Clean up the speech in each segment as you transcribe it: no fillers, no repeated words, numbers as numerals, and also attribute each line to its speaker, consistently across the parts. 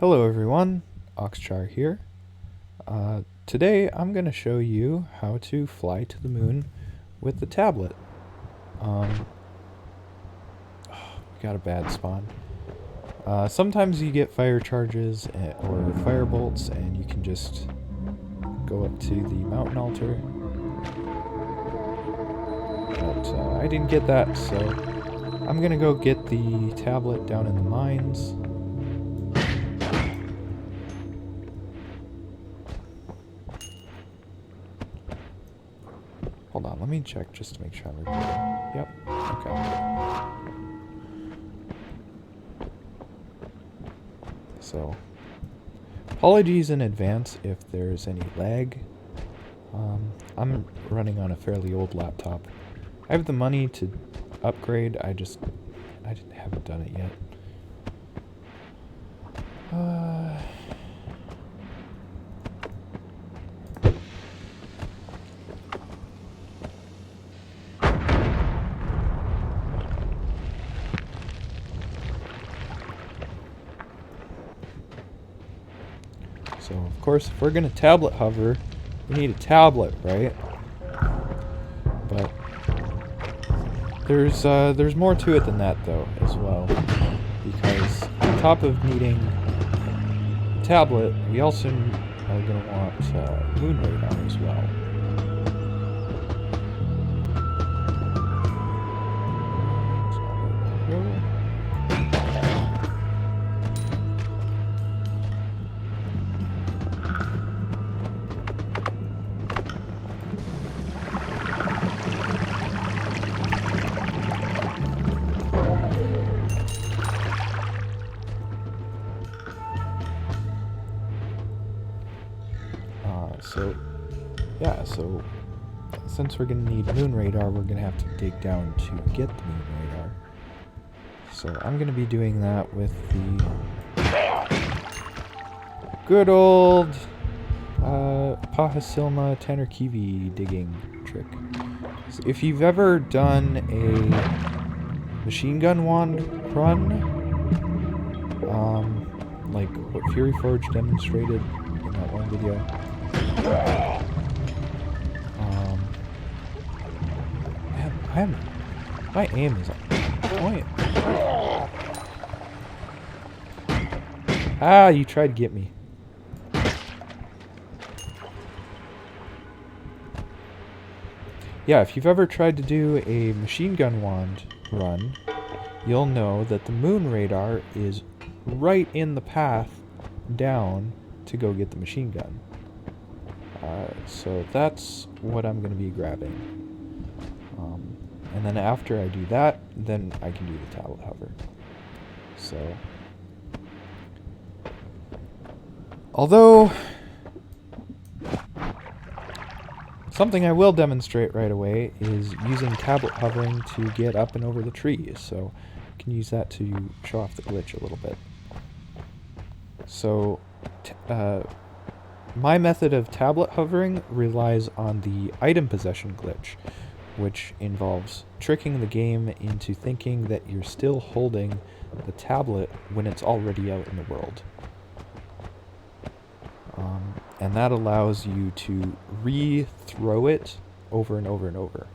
Speaker 1: Hello everyone, Oxchar here. Today I'm going to show you how to fly to the moon with the tablet. We got a bad spawn. Sometimes you get fire charges or fire bolts and you can just go up to the mountain altar. But I didn't get that, so I'm going to go get the tablet down in the mines. Hold on, let me check just to make sure I'm recording. Yep, okay. So, apologies in advance if there's any lag. I'm running on a fairly old laptop. I have the money to upgrade, I haven't done it yet. So, of course, if we're going to tablet hover, we need a tablet, right? But there's more to it than that, though, as well. Because on top of needing a tablet, we also are going to want moon radar as well. So since we're going to need moon radar, we're going to have to dig down to get the moon radar. So I'm going to be doing that with the good old Paha Silma Tannerkivi digging trick. So if you've ever done a machine gun wand run, like what Fury Forge demonstrated in that one video, my aim is on point. Ah, you tried to get me. Yeah, if you've ever tried to do a machine gun wand run, you'll know that the moon radar is right in the path down to go get the machine gun. So that's what I'm going to be grabbing. And then after I do that, then I can do the tablet hover. So, although something I will demonstrate right away is using tablet hovering to get up and over the trees. So I can use that to show off the glitch a little bit. So my method of tablet hovering relies on the item possession glitch, which involves tricking the game into thinking that you're still holding the tablet when it's already out in the world. And that allows you to re-throw it over and over and over.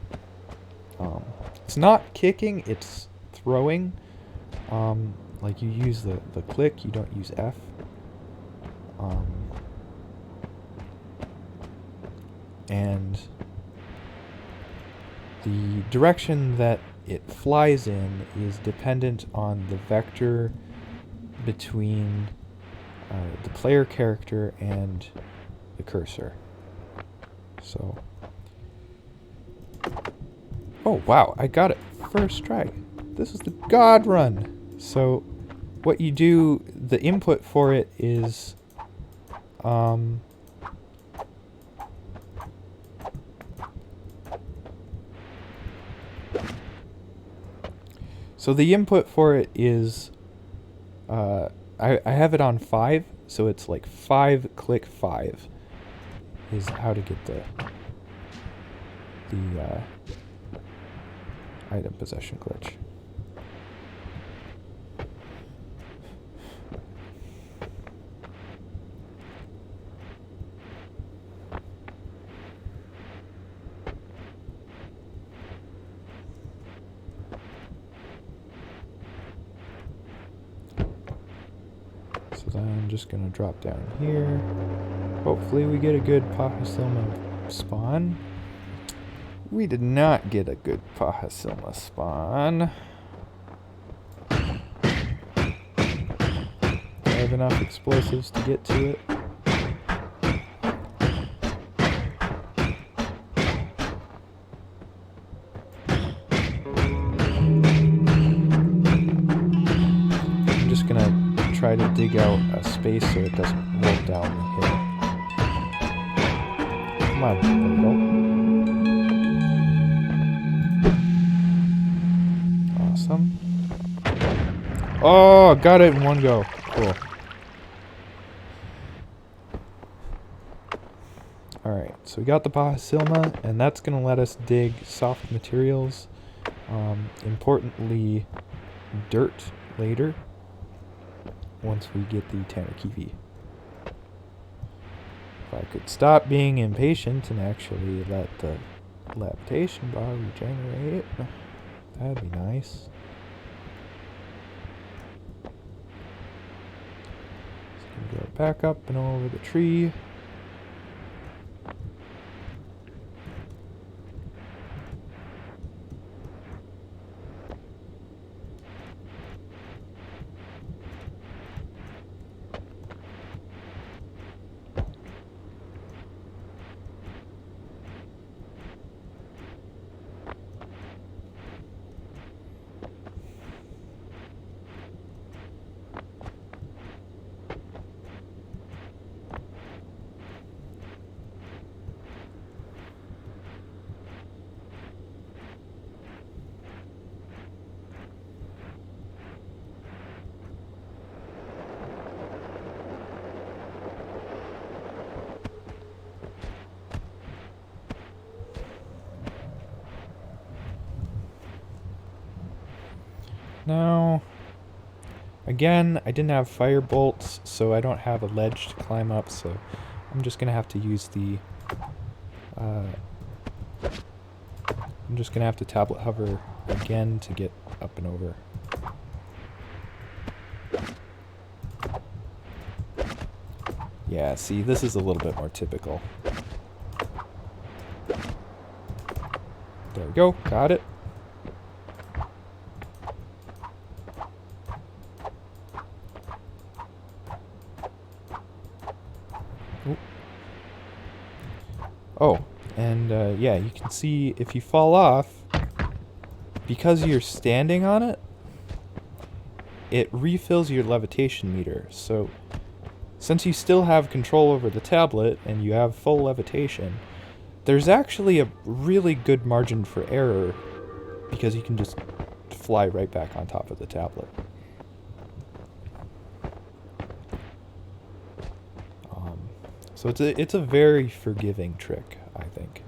Speaker 1: It's not kicking, it's throwing. Like you use the click, you don't use F. And the direction that it flies in is dependent on the vector between the player character and the cursor. So, oh wow, I got it first try. This is the God run. So what you do, the input for it is so the input for it is, I have it on 5, so it's like 5, click 5 is how to get the item possession glitch. So then I'm just gonna drop down here. Hopefully we get a good Paha Silma spawn. We did not get a good Paha Silma spawn. I have enough explosives to get to it. I'm just gonna try to dig out a space so it doesn't roll down the hill. Come on, there we go. Awesome. Oh, got it in one go. Cool. Alright, so we got the Paha Silma, and that's going to let us dig soft materials. Importantly, dirt later, once we get the Tannerkivi. If I could stop being impatient and actually let the levitation bar regenerate, that'd be nice. So we go back up and over the tree. Now, again, I didn't have fire bolts, so I don't have a ledge to climb up, so I'm just gonna have to use the, I'm just gonna have to tablet hover again to get up and over. Yeah, see, this is a little bit more typical. There we go, got it. Oh, and yeah, you can see if you fall off, because you're standing on it, it refills your levitation meter. So, since you still have control over the tablet and you have full levitation, there's actually a really good margin for error because you can just fly right back on top of the tablet. So it's a very forgiving trick, I think.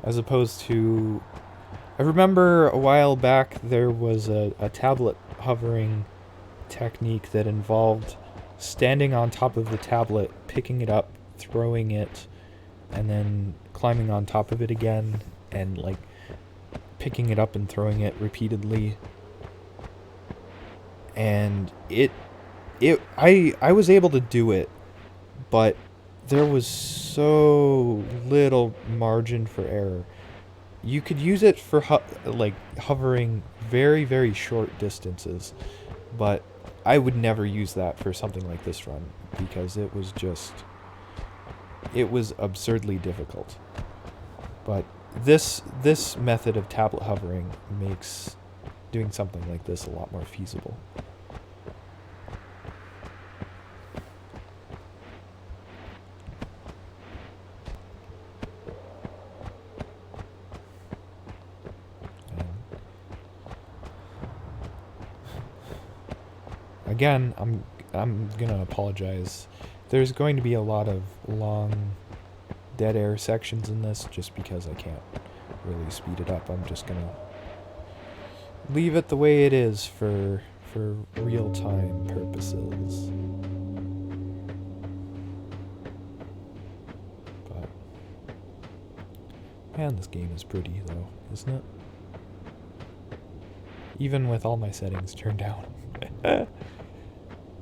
Speaker 1: As opposed to, I remember a while back there was a tablet hovering technique that involved standing on top of the tablet, picking it up, throwing it, and then climbing on top of it again, and like picking it up and throwing it repeatedly. And I was able to do it, but there was so little margin for error. You could use it for like hovering very, very short distances, but I would never use that for something like this run because it was absurdly difficult. But this method of tablet hovering makes doing something like this a lot more feasible. Again, I'm gonna apologize. There's going to be a lot of long dead air sections in this just because I can't really speed it up. I'm just gonna leave it the way it is for real-time purposes. But Man, this game is pretty though, isn't it? Even with all my settings turned down.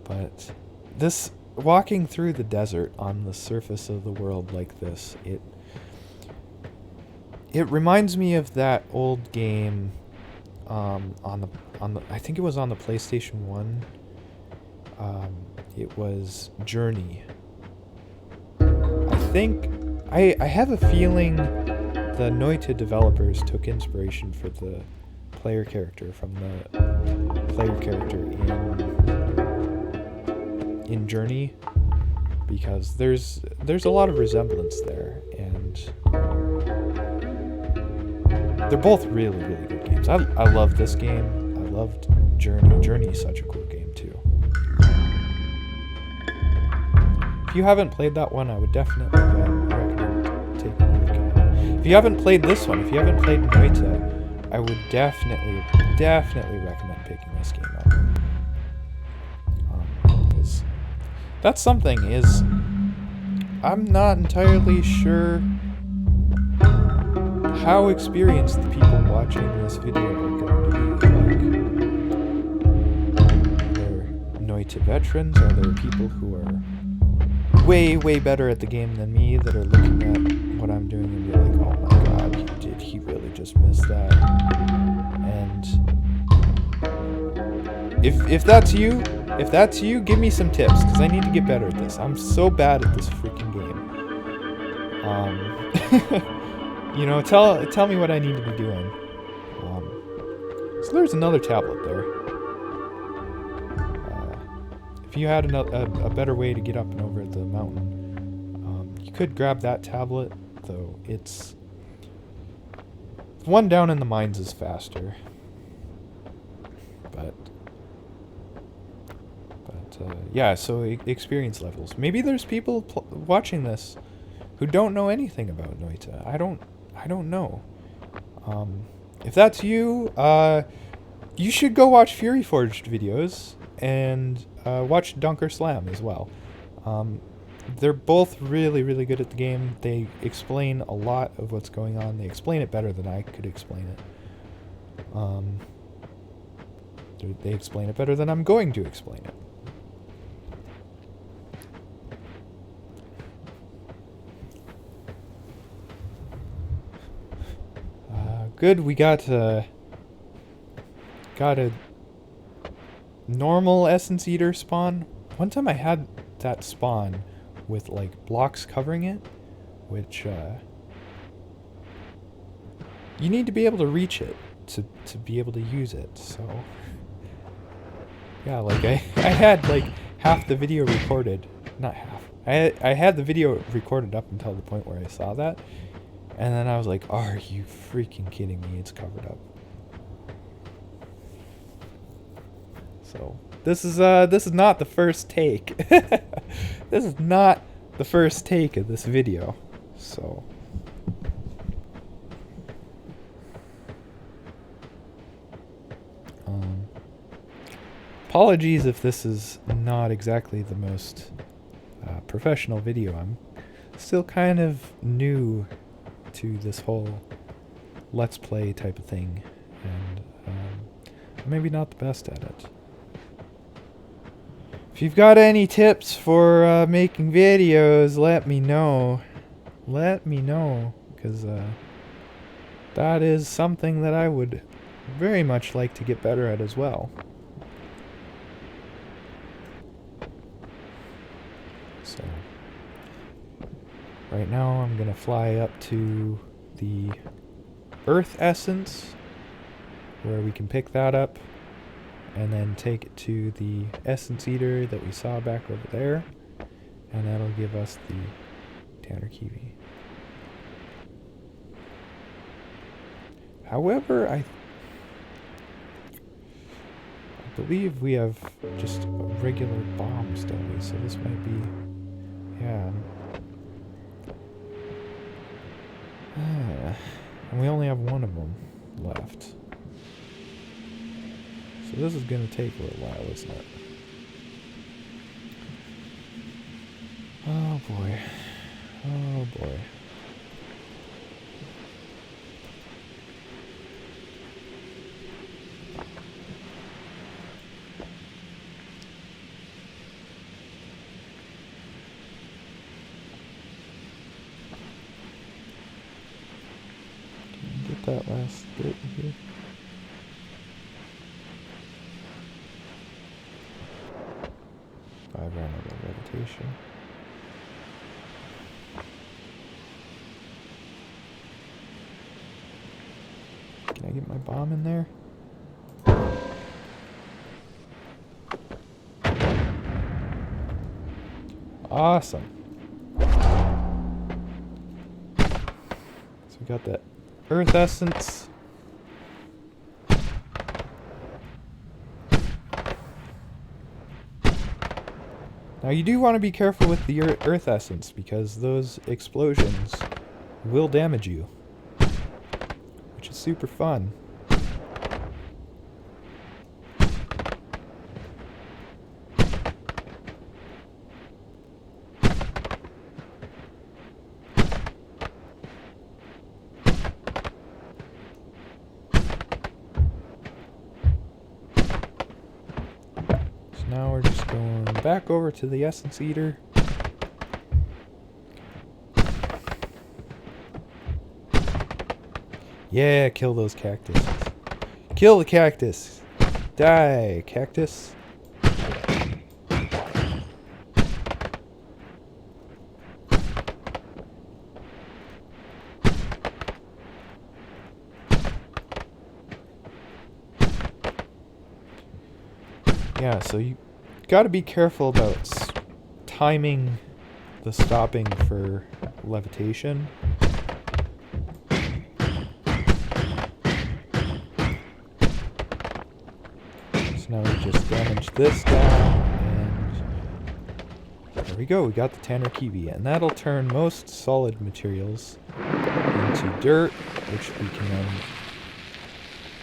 Speaker 1: But this, walking through the desert on the surface of the world like this, it reminds me of that old game on the I think it was on the PlayStation 1. It was Journey. I have a feeling the Noita developers took inspiration for the player character from the player character in Journey, because there's a lot of resemblance there, and they're both really, really good games. I love this game. I loved Journey. Journey is such a cool game too. If you haven't played that one, I would definitely recommend taking a look at it. If you haven't played this one, if you haven't played Noita, I would definitely recommend picking this game up. Because that's something is, I'm not entirely sure how experienced the people watching this video are going to be. Like, are there Noita veterans? Are there people who are way, way better at the game than me that are looking at what I'm doing and be like, oh my god, he really just missed that? And if that's you, give me some tips, because I need to get better at this. I'm so bad at this freaking game. You know, tell me what I need to be doing. So there's another tablet there. If you had a better way to get up and over the mountain, you could grab that tablet, though it's... one down in the mines is faster. But yeah, so experience levels. Maybe there's people watching this who don't know anything about Noita. I don't know. If that's you, you should go watch Fury Forged videos and watch Dunker Slam as well. They're both really, really good at the game. They explain a lot of what's going on. They explain it better than I could explain it. They explain it better than I'm going to explain it. Good, we got a normal Essence Eater spawn. One time I had that spawn with like blocks covering it, which you need to be able to reach it to be able to use it. So yeah, like I had like half the video recorded, not half. I had the video recorded up until the point where I saw that, and then I was like, are you freaking kidding me? It's covered up. So this is not the first take. This is not the first take of this video. So apologies if this is not exactly the most professional video. I'm still kind of new to this whole let's play type of thing, and maybe not the best at it. If you've got any tips for making videos, let me know. Let me know, because that is something that I would very much like to get better at as well. So right now I'm gonna fly up to the Earth Essence, where we can pick that up and then take it to the Essence Eater that we saw back over there, and that'll give us the Tannerkivi. However, I believe we have just regular bombs, don't we? So this might be... yeah. And we only have one of them left. So this is going to take a little while, isn't it? Oh boy. Oh boy. that last bit here. I ran out of levitation. Can I get my bomb in there? Awesome. So we got that earth essence. Now you do want to be careful with the earth essence because those explosions will damage you, which is super fun. Now we're just going back over to the essence eater. Yeah, kill those cactus. Kill the cactus. Die, cactus. Yeah, so you got to be careful about timing the stopping for levitation. So now we just damage this down, and there we go. We got the Tannerkivi, and that'll turn most solid materials into dirt, which we can then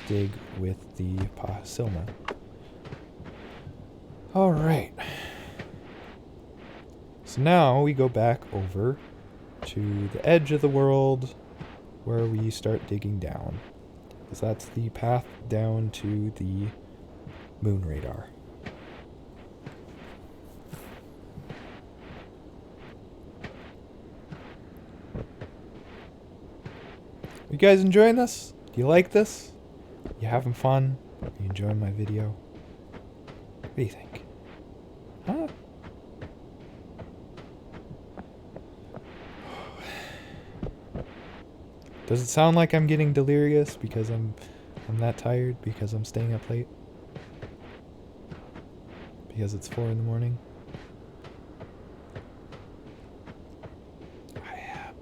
Speaker 1: dig with the Paha Silma. Alright. So now we go back over to the edge of the world where we start digging down. Because that's the path down to the moon radar. You guys enjoying this? Do you like this? You having fun? You enjoying my video? What do you think? Huh? Does it sound like I'm getting delirious because I'm that tired because I'm staying up late? Because it's 4 in the morning? I am.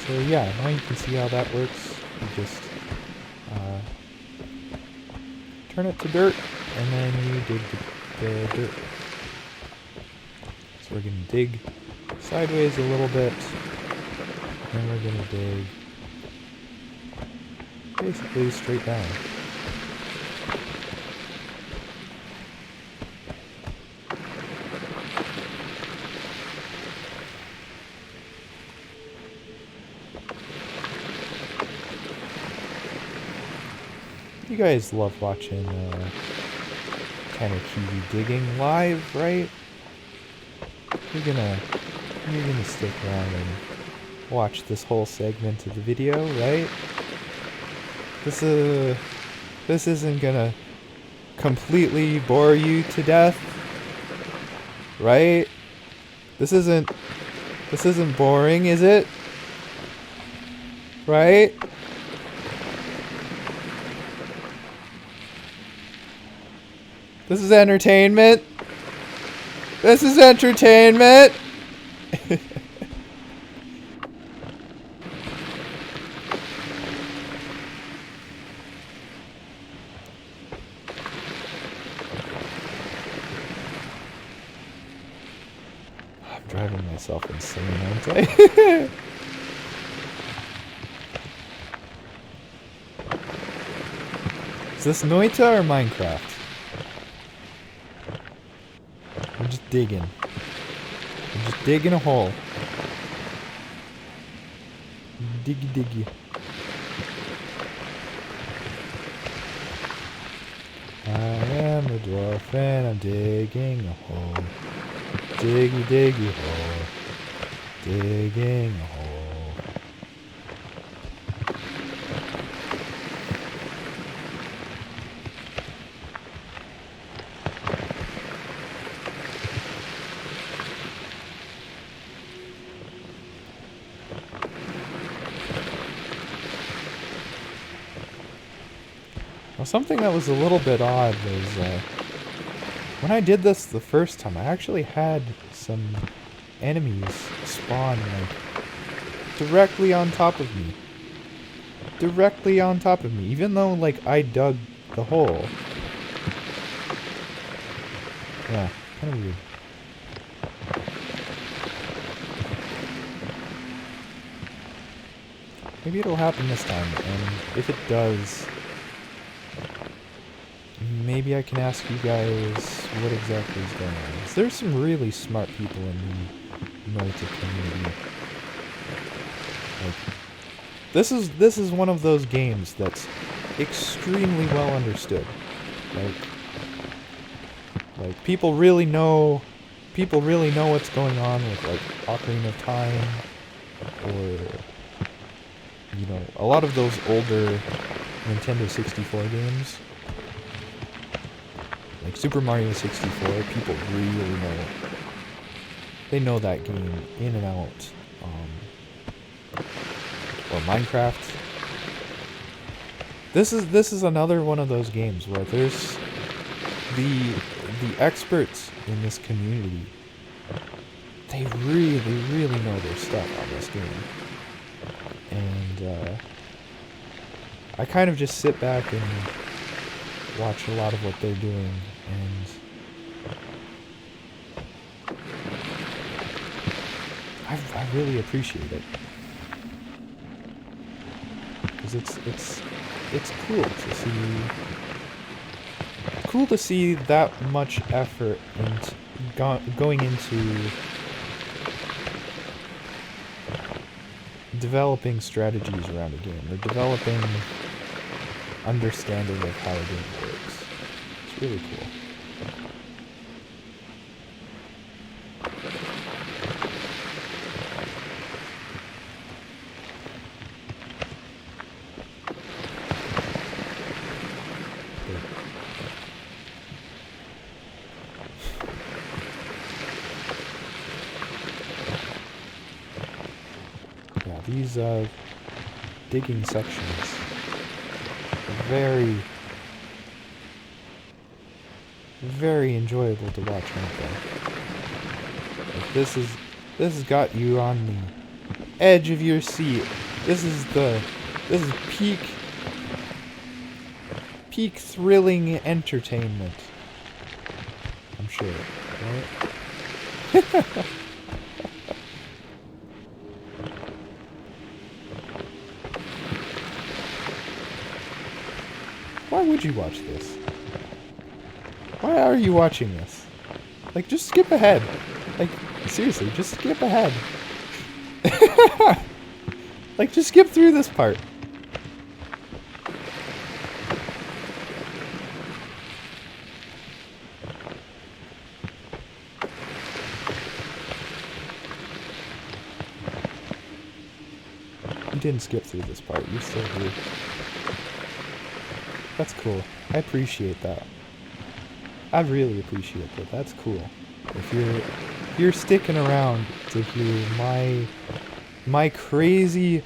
Speaker 1: So yeah, now you can see how that works. You just turn it to dirt, and then you dig the dirt. So we're going to dig sideways a little bit, and we're going to dig basically straight down. You guys love watching Tannerkivi digging live, right? You're gonna stick around and watch this whole segment of the video, right? This isn't gonna completely bore you to death, right? This isn't boring, is it? Right? This is entertainment. This is entertainment. Driving myself insane, aren't I? Is this Noita or Minecraft? I'm just digging. I'm just digging a hole. Diggy diggy. I am a dwarf and I'm digging a hole. Diggy diggy hole. Digging a hole. Well, something that was a little bit odd was when I did this the first time, I actually had some enemies spawn like directly on top of me. Directly on top of me, even though like I dug the hole. Yeah, kind of weird. Maybe it'll happen this time, and if it does, maybe I can ask you guys what exactly is going on. There's some really smart people in the Noita community. Like, this is one of those games that's extremely well understood. Like people really know what's going on with like Ocarina of Time, or you know, a lot of those older Nintendo 64 games. Like Super Mario 64, people really know it. They know that game in and out. Or Minecraft. This is another one of those games where there's the experts in this community. They really know their stuff on this game. And I kind of just sit back and watch a lot of what they're doing, and I really appreciate it, because it's cool to see that much effort and going into developing strategies around a game, or developing understanding of how a game works. It's really cool. Yeah, these digging sections are very enjoyable to watch, aren't they? Like this has got you on the edge of your seat. This is peak thrilling entertainment. I'm sure, right? Why would you watch this? Why are you watching this? Like, just skip ahead. Like, seriously, just skip ahead. Like, just skip through this part. You didn't skip through this part. You're still here. That's cool. I appreciate that. I really appreciate that. That's cool. If you're sticking around to hear my crazy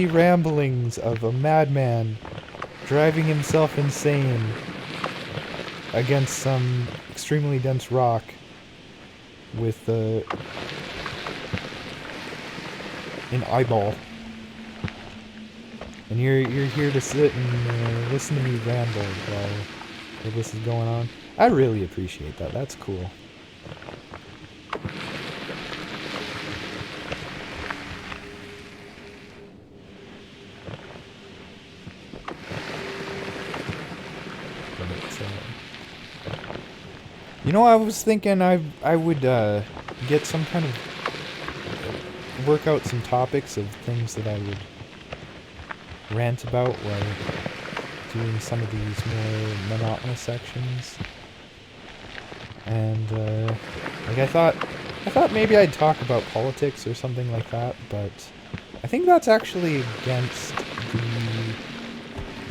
Speaker 1: ramblings of a madman driving himself insane against some extremely dense rock with an eyeball. And you're here to sit and listen to me ramble while this is going on. I really appreciate that. That's cool. You know, I was thinking I would get some kind of work out some topics of things that I would rant about while doing some of these more monotonous sections. And like I thought maybe I'd talk about politics or something like that, but I think that's actually against the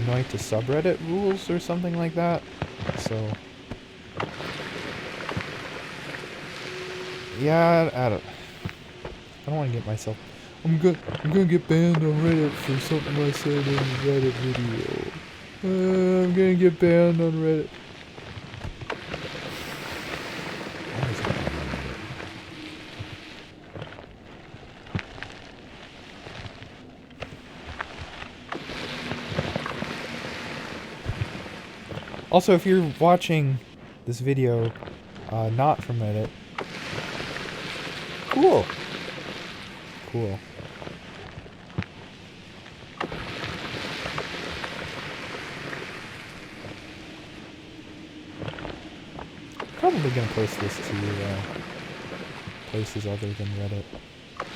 Speaker 1: Noita subreddit rules or something like that. So yeah, I don't want to get myself. I'm gonna get banned on Reddit for something I said in a Reddit video. I'm gonna get banned on Reddit. Also, if you're watching this video, not from Reddit, cool. Cool. Probably gonna post this to places other than Reddit. But,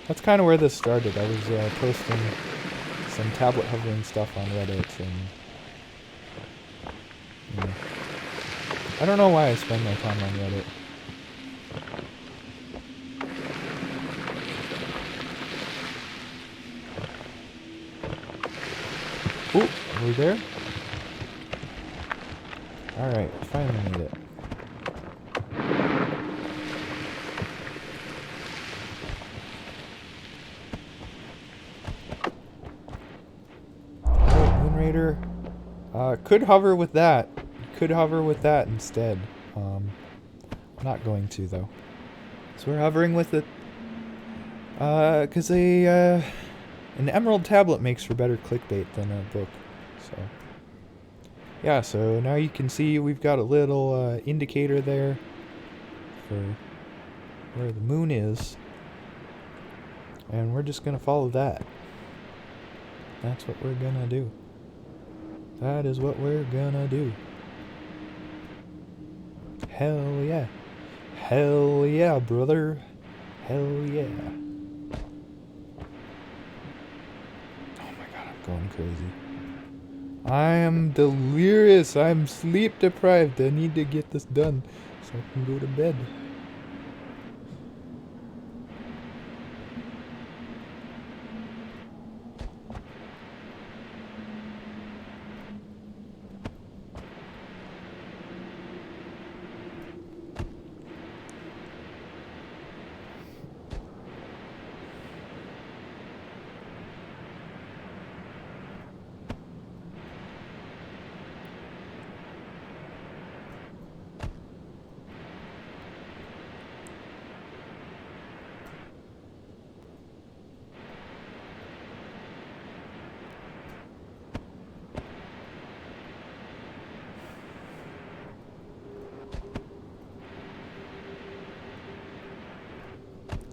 Speaker 1: that's kind of where this started. I was posting some tablet hovering stuff on Reddit, and you know, I don't know why I spend my time on Reddit. Ooh, are we there? Alright, finally made it. Alright, Moon Raider. Could hover with that. Could hover with that instead. Not going to, though. So we're hovering with it. Because an emerald tablet makes for better clickbait than a book. So yeah, so now you can see we've got a little indicator there for where the moon is, and we're just gonna follow that. That's what we're gonna do. That is what we're gonna do. Hell yeah. Hell yeah, brother. Hell yeah. Oh my god, I'm going crazy. I am delirious. I'm sleep deprived. I need to get this done so I can go to bed.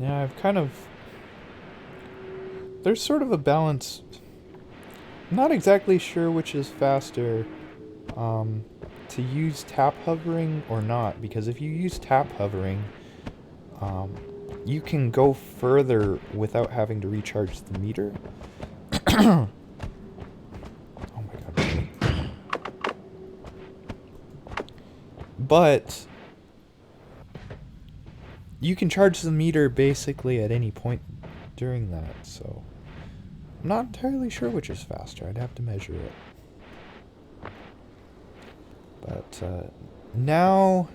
Speaker 1: Yeah, I've kind of... There's sort of a balance. I'm not exactly sure which is faster, to use tap hovering or not, because if you use tap hovering, you can go further without having to recharge the meter. Oh my god, really? But you can charge the meter basically at any point during that, so I'm not entirely sure which is faster. I'd have to measure it. But now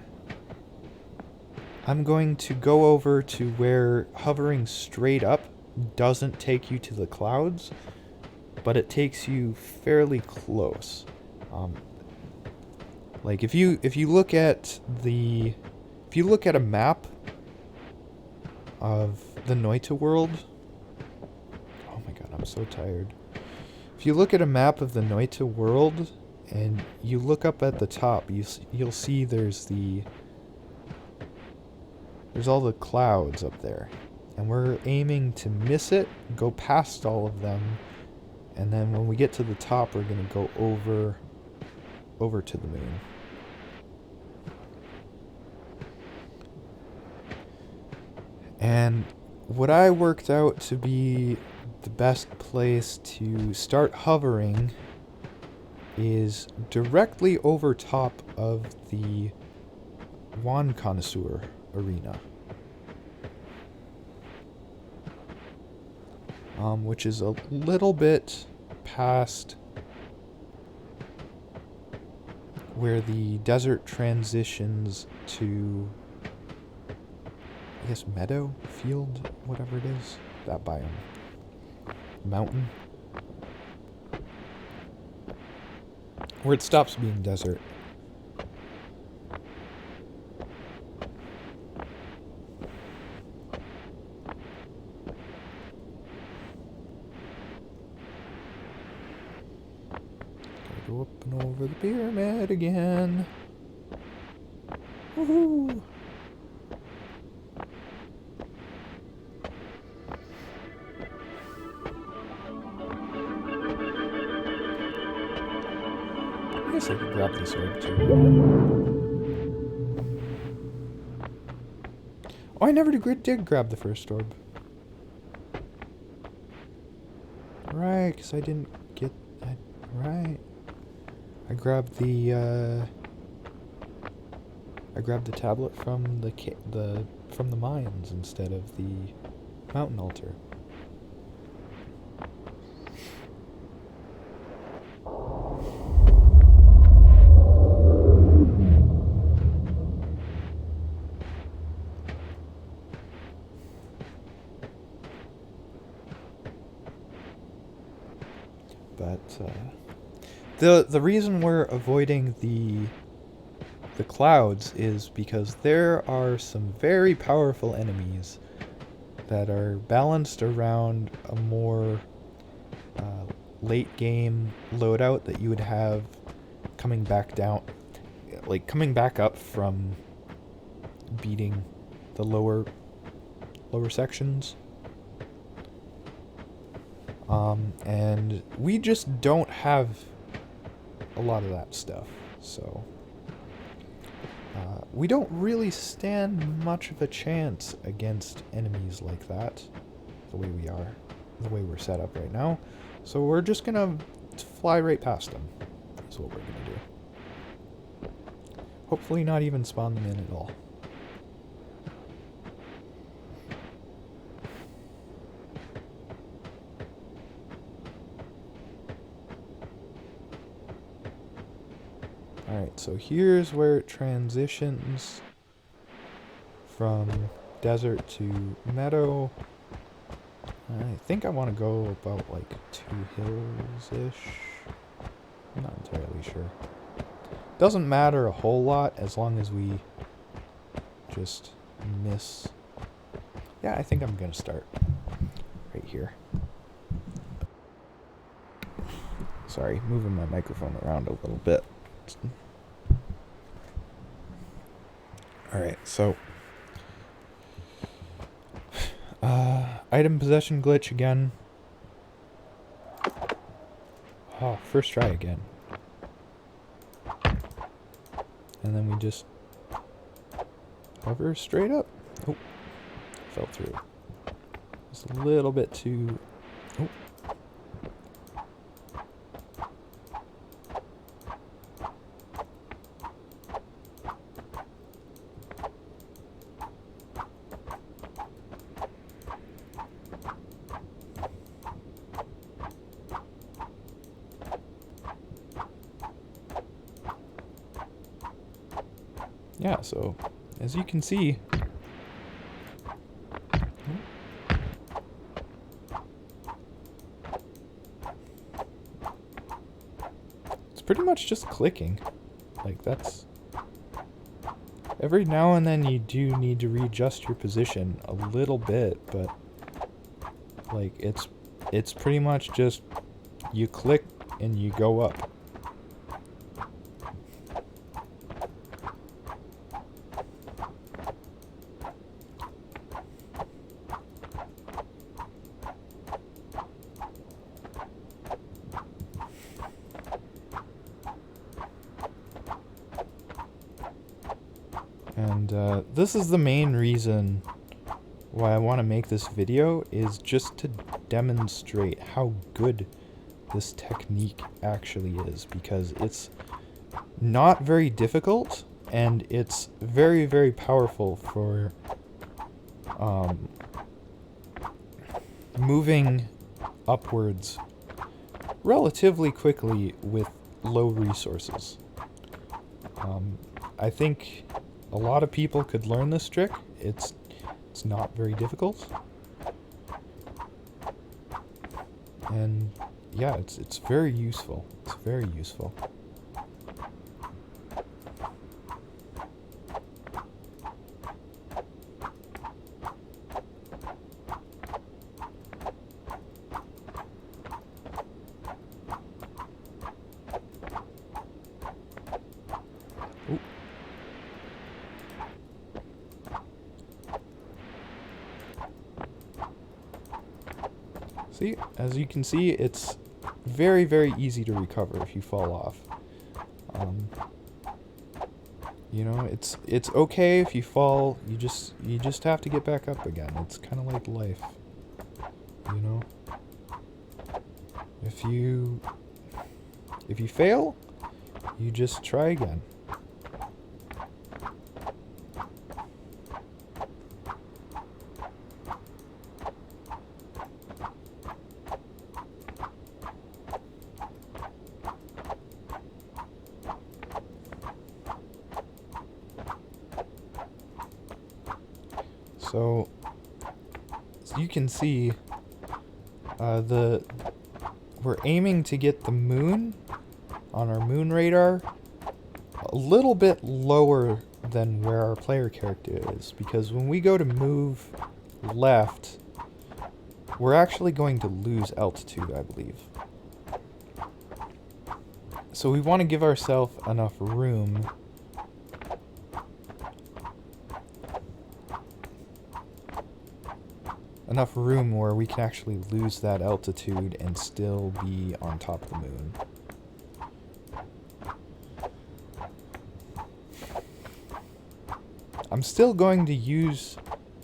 Speaker 1: I'm going to go over to where hovering straight up doesn't take you to the clouds, but it takes you fairly close. Like if you look at a map of the Noita world. Oh my god, I'm so tired. If you look at a map of the Noita world and you look up at the top, you'll see there's all the clouds up there. And we're aiming to miss it, go past all of them, and then when we get to the top, we're going to go over to the moon. And what I worked out to be the best place to start hovering is directly over top of the wand connoisseur arena. Which is a little bit past where the desert transitions to, I guess, meadow, field, whatever it is, that biome. Mountain. Where it stops being desert. Go up and over the pyramid again. Woohoo! I guess I could grab this orb too. Oh, I never did grab the first orb. Right, because I didn't get... right. I grabbed the tablet from the mines instead of the mountain altar. But the reason we're avoiding the clouds is because there are some very powerful enemies that are balanced around a more late game loadout that you would have coming back down, like coming back up from beating the lower sections. And we just don't have a lot of that stuff, so we don't really stand much of a chance against enemies like that, the way we're set up right now. So we're just gonna fly right past them, is what we're gonna do. Hopefully not even spawn them in at all. Alright, so here's where it transitions from desert to meadow. I think I want to go about like 2 hills-ish. I'm not entirely sure. Doesn't matter a whole lot as long as we just miss. Yeah, I think I'm going to start right here. Sorry, moving my microphone around a little bit. Alright, so item possession glitch again. Oh, first try again. And then we just hover straight up. Oh, fell through. Just a little bit too... Oh. Yeah, so as you can see, it's pretty much just clicking. Like, that's... Every now and then you do need to readjust your position a little bit, but like it's pretty much just you click and you go up. And this is the main reason why I want to make this video, is just to demonstrate how good this technique actually is, because it's not very difficult and it's very, very powerful for moving upwards relatively quickly with low resources. I think a lot of people could learn this trick. It's not very difficult. And yeah, it's very useful. It's very useful. Ooh. See, as you can see, it's very, very easy to recover if you fall off. You know, it's okay if you fall. You just have to get back up again. It's kind of like life. You know, if you fail, you just try again. So, as you can see, we're aiming to get the moon on our moon radar a little bit lower than where our player character is, because when we go to move left, we're actually going to lose altitude, I believe. So we want to give ourselves enough room where we can actually lose that altitude and still be on top of the moon. I'm still going to use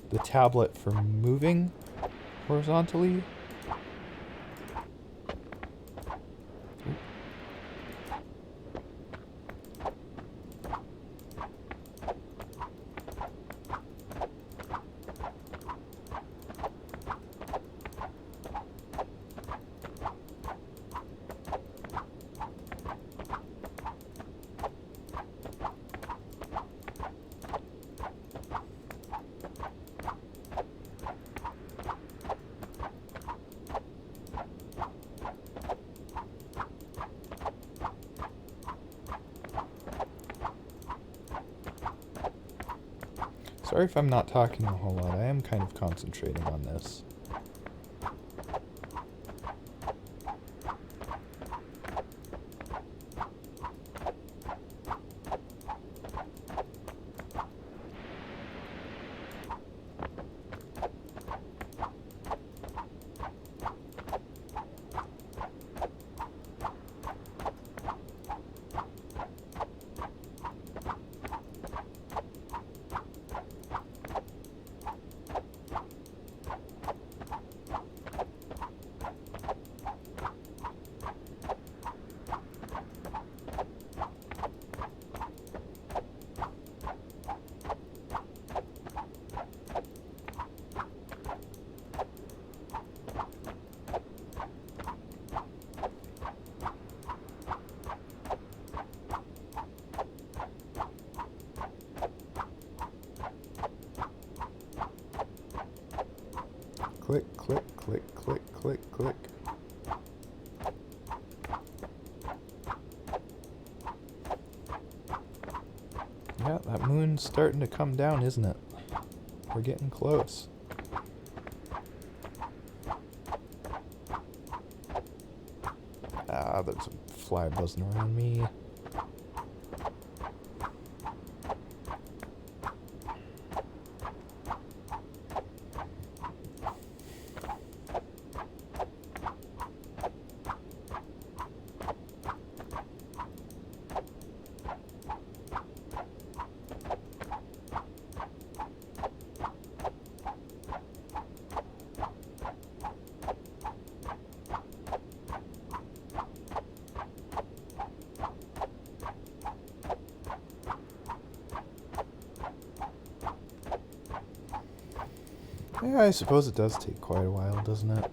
Speaker 1: the tablet for moving horizontally. Sorry if I'm not talking a whole lot. I am kind of concentrating on this. Click, click, click, click, click, click. Yeah, that moon's starting to come down, isn't it? We're getting close. Ah, there's a fly buzzing around me. Yeah, I suppose it does take quite a while, doesn't it?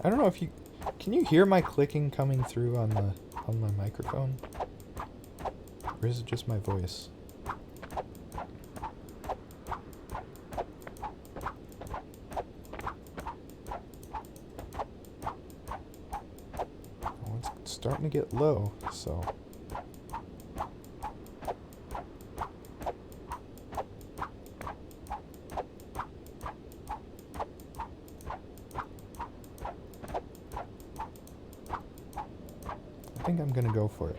Speaker 1: I don't know if you... Can you hear my clicking coming through on my microphone? Or is it just my voice? Oh, it's starting to get low, so... I think I'm gonna go for it.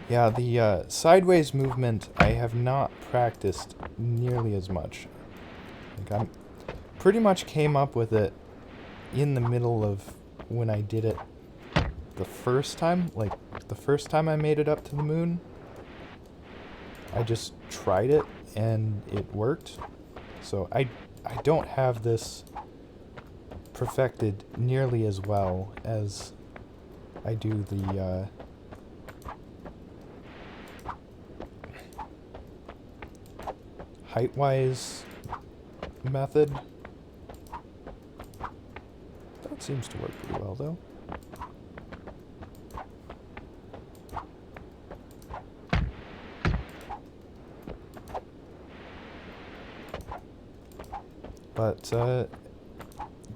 Speaker 1: Yeah, the sideways movement I have not practiced nearly as much. Like I'm pretty much came up with it in the middle of when I did it the first time. Like the first time I made it up to the moon, I just tried it and it worked. So I don't have this perfected nearly as well as I do the height-wise method. That seems to work pretty well, though. But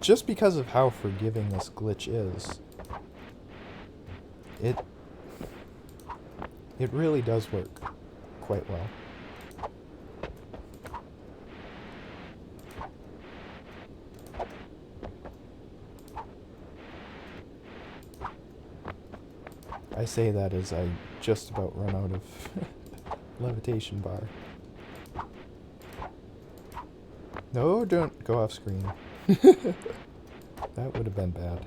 Speaker 1: just because of how forgiving this glitch is, it really does work quite well. I say that as I just about run out of levitation bar. No, don't go off screen. That would have been bad.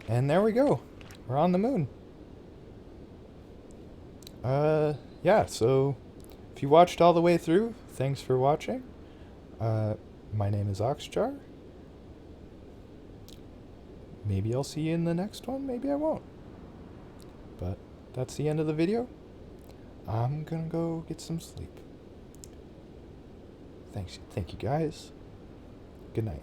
Speaker 1: And there we go. We're on the moon. Yeah, so if you watched all the way through, thanks for watching. My name is Oxjar. Maybe I'll see you in the next one, maybe I won't. But that's the end of the video. I'm gonna go get some sleep. Thank you guys. Good night.